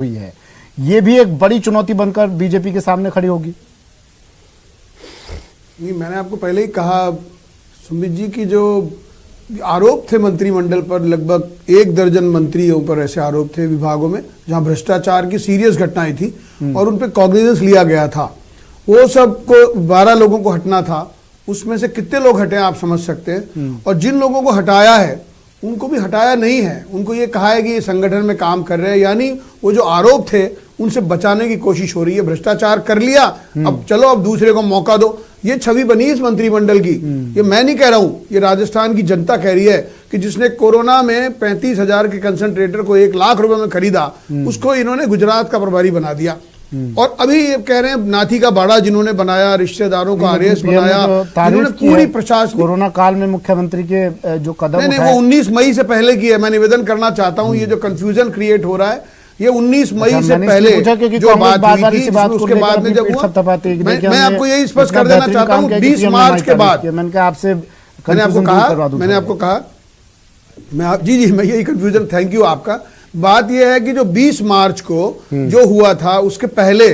हुई है, ये भी एक बड़ी चुनौती बनकर बीजेपी के सामने खड़ी होगी। नहीं, मैंने आपको पहले ही कहा, सुमित जी की जो आरोप थे मंत्रिमंडल पर, लगभग 1 दर्जन मंत्रियों पर ऐसे आरोप थे विभागों में जहां भ्रष्टाचार की सीरियस घटनाएं थी और उन पे कॉग्निजेंस लिया गया था। वो सबको 12 लोगों को हटना था, उसमें से कितने लोग हटे आप समझ सकते हैं। और जिन लोगों को हटाया है उनको भी हटाया नहीं है, उनको ये कहा है कि ये संगठन में काम कर रहे हैं, यानी वो जो आरोप थे उनसे बचाने की कोशिश हो रही है। भ्रष्टाचार कर लिया, अब चलो अब दूसरे को मौका दो, ये छवि बनी इस मंत्रिमंडल की। ये मैं नहीं कह रहा हूं, ये राजस्थान की जनता कह रही है कि जिसने कोरोना में 35,000 के कंसंट्रेटर को 1 लाख रुपए में खरीदा, उसको इन्होंने गुजरात का प्रभारी बना दिया। और अभी ये कह रहे हैं नाथी का बाड़ा जिन्होंने बनाया, रिश्तेदारों का आरएस बनाया, इन्होंने पूरी प्रशासन। कोरोना काल में मुख्यमंत्री के जो कदम नहीं, वो 19 मई से पहले की है। मैं निवेदन करना चाहता हूं, ये जो कंफ्यूजन क्रिएट हो रहा है, ये 19 मई से पहले जो बात हुई थी, उसके बाद में जब हुआ, मैं आपको यही स्पष्ट कर देना चाहता हूं, 20 मार्च के बाद मैंने आपको कहा, जी मैं यही कंफ्यूजन, थैंक यू आपका। बात यह है कि जो 20 मार्च को जो हुआ था, उसके पहले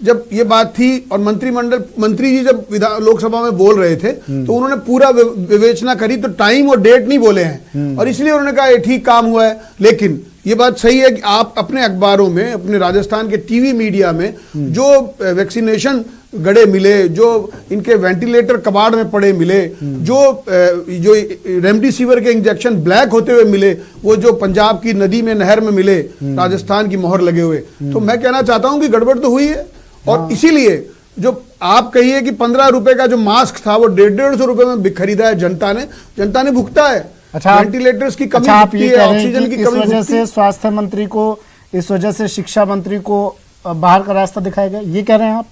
जब ये बात थी और मंत्री जी जब लोकसभा में बोल रहे थे तो उन्होंने पूरा विवेचना करी, तो टाइम और डेट नहीं बोले हैं और इसलिए उन्होंने कहा ये ठीक काम हुआ है। लेकिन ये बात सही है कि आप अपने अखबारों में, अपने राजस्थान के टीवी मीडिया में जो वैक्सीनेशन गड़े मिले, जो इनके वेंटिलेटर कबाड़ में पड़े मिले, जो रेमडेसिविर के इंजेक्शन ब्लैक होते हुए मिले, वो जो पंजाब की नदी में, नहर में मिले, राजस्थान की मोहर लगे हुए, तो मैं कहना चाहता हूं कि गड़बड़ तो हुई है। और इसीलिए जो आप कहिए कि 15 रुपए का जो मास्क था वो 150-150 रुपए में खरीदा है जनता ने भुगता है। अच्छा, वेंटिलेटर्स की कमी, ऑक्सीजन की कमी, इस वजह से स्वास्थ्य मंत्री को, इस वजह से शिक्षा मंत्री को बाहर का रास्ता दिखाया गया, ये कह रहे हैं आप?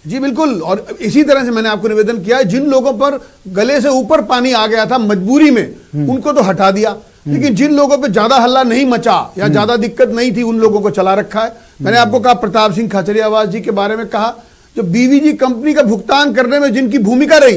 जी बिल्कुल। और इसी तरह से मैंने आपको निवेदन किया है, जिन लोगों पर गले से ऊपर पानी आ गया था मजबूरी में, उनको तो हटा दिया, लेकिन जिन लोगों पे ज्यादा हल्ला नहीं मचा या ज्यादा दिक्कत नहीं थी, उन लोगों को चला रखा है। मैंने आपको कहा, प्रताप सिंह खाचरियावास जी के बारे में कहा, जो बीवीजी कंपनी का भुगतान करने में जिनकी भूमिका रही,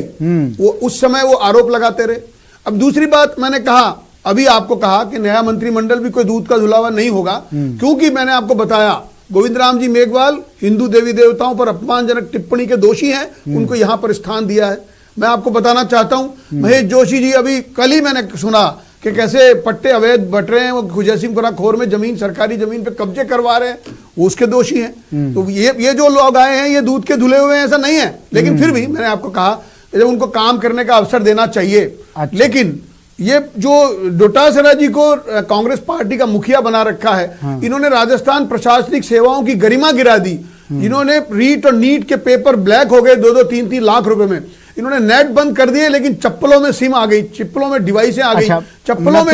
वो उस समय वो आरोप लगाते रहे। अब दूसरी बात मैंने कहा, अभी आपको कहा कि नया मंत्रिमंडल भी कोई दूध का धुलावा नहीं होगा, क्योंकि मैंने आपको बताया गोविंद राम जी मेघवाल हिंदू देवी देवताओं पर अपमानजनक टिप्पणी के दोषी हैं, उनको यहां पर स्थान दिया है। मैं आपको बताना चाहता हूं, महेश जोशी जी, अभी कल ही मैंने सुना कि कैसे पट्टे अवैध बट रहे हैं, वो खुजैसिमपुरा खोर में जमीन, सरकारी जमीन पे कब्जे करवा रहे हैं, वो उसके दोषी हैं। तो ये जो लोग आए हैं ये दूध के धुले हुए हैं, ऐसा नहीं है। लेकिन फिर भी मैंने आपको कहा, जब उनको काम करने का अवसर देना चाहिए। अच्छा। लेकिन ये जो डोटासरा जी को कांग्रेस पार्टी का मुखिया बना रखा है, इन्होंने राजस्थान प्रशासनिक सेवाओं की गरिमा गिरा दी। इन्होंने रीट और नीट के पेपर ब्लैक हो गए 2-2, 3-3 लाख रुपए में। इन्होंने नेट बंद कर दिए, लेकिन चप्पलों में सिम आ गई, चप्पलों में डिवाइसें आ गई, चप्पलों में